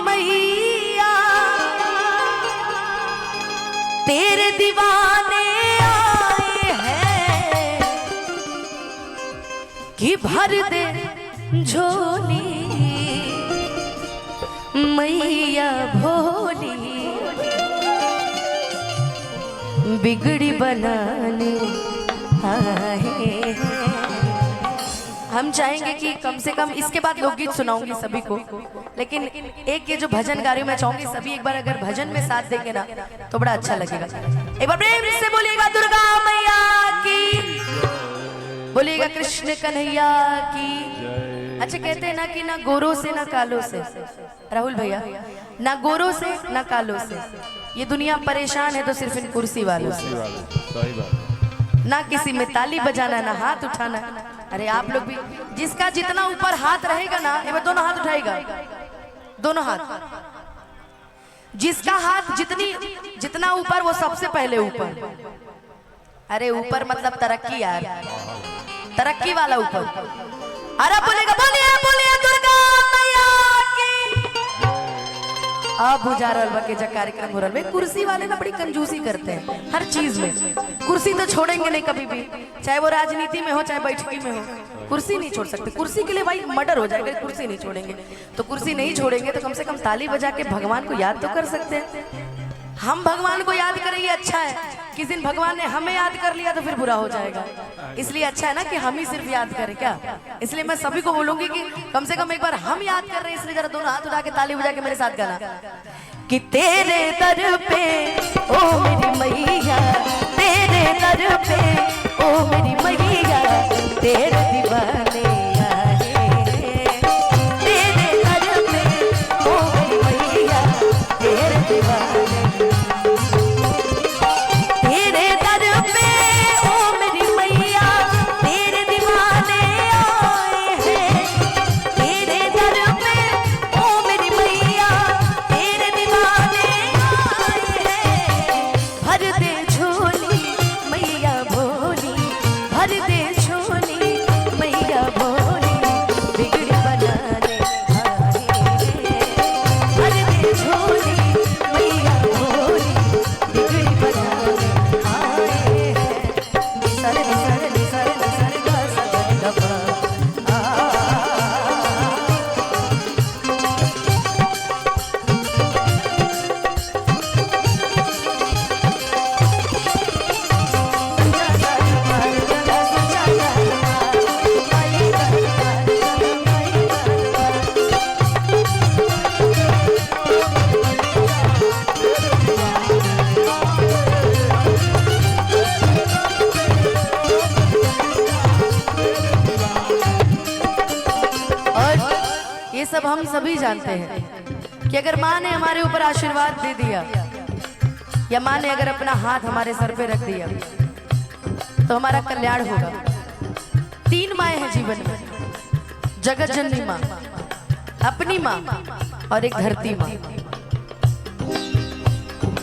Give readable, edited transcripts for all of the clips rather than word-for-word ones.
मैया तेरे दीवाने आए हैं कि भर दे झोली मैया भोली बिगड़ी बनाने आए। हम चाहेंगे कि कम से कम इसके बाद लोकगीत सुनाऊंगी सभी को, लेकिन एक ये जो भजन गा रही हूं मैं चाहूंगी सभी एक बार अगर भजन में साथ देंगे ना तो बड़ा अच्छा लगेगा। एक बार प्रेम से बोलिएगा दुर्गा मैया की, बोलिएगा कृष्ण कन्हैया की। अच्छा कहते हैं ना कि ना गोरों से ना कालों से, राहुल भैया, ना गोरों से ना कालों से ये दुनिया परेशान है तो सिर्फ इन कुर्सी वालों से। ना किसी में ताली बजाना ना हाथ उठाना। अरे आप लोग भी, जिसका जितना ऊपर हाथ रहेगा ना ये दोनों हाथ उठाएगा, दोनों हाथ, जिसका हाथ जितना ऊपर वो सबसे पहले ऊपर। अरे ऊपर मतलब तरक्की यार, तरक्की वाला ऊपर। अरे बोलेगा बोलिए बोलिए दुर्गा मैया की। अब बुझारल के जब कार्यक्रम हो रहा है, कुर्सी वाले ना बड़ी कंजूसी करते हैं हर चीज में। कुर्सी तो छोड़ेंगे नहीं कभी भी, चाहे वो राजनीति में हो चाहे बैठकी में हो, कुर्सी नहीं छोड़ सकते। कुर्सी के लिए भाई मर्डर हो जाएगा, कुर्सी नहीं छोड़ेंगे। तो कुर्सी नहीं छोड़ेंगे तो कम से कम ताली बजा के भगवान को याद तो कर सकते हैं। हम भगवान को याद करें ये अच्छा है, किस दिन भगवान ने हमें याद कर लिया तो फिर बुरा हो जाएगा। इसलिए अच्छा है ना कि हम ही सिर्फ याद करें क्या। इसलिए मैं सभी को बोलूंगी कि कम से कम एक बार हम याद कर रहे हैं, इसलिए जरा दोनों हाथ उठा के ताली बजा के मेरे साथ गाना कि तेरे दर पे ओ मेरी मैया, तेरे दर पे ओ मेरी मैया तेरे दीवाने आए, तेरे दर पे ओ मेरी मैया तेरे दीवाने, तेरे दर पे ओ मेरी मैया तेरे दीवाने आए हैं, तेरे दर पे ओ मेरी मैया तेरे दीवाने आए हैं। भर दे झोली मैया भोली, भर दे झोली मैया भोली बिगड़ी बनाने आए हैं, भर दे झोली मैया भोली बिगड़ी बनाने आए हैं। निसर निसर निसर निसर गा सगन गपा ये सब हम सभी जानते हैं कि अगर माँ ने हमारे ऊपर आशीर्वाद दे दिया या माँ ने अगर अपना हाथ हमारे सर पे रख दिया तो हमारा कल्याण होगा। 3 माएँ हैं जीवन में, जगत जननी माँ, अपनी माँ और एक धरती माँ।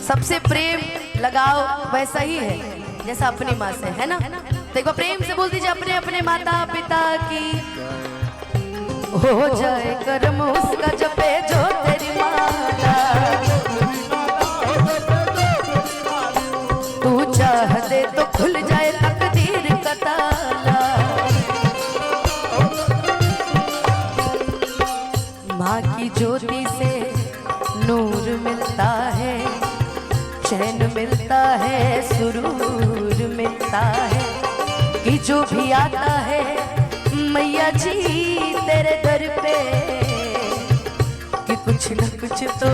सबसे प्रेम लगाव वैसा ही है जैसा अपनी माँ से है ना। देखो प्रेम से बोल दीजिए अपने अपने माता पिता की हो जाए कर्म उसका जपे जो तेरी माता, तू चाह दे तो खुल जाए तकदीर का ताला। माँ की ज्योति से नूर मिलता है, चैन मिलता है, सुरूर मिलता है कि जो भी आता है मैया जी तेरे दर पे कि कुछ न कुछ तो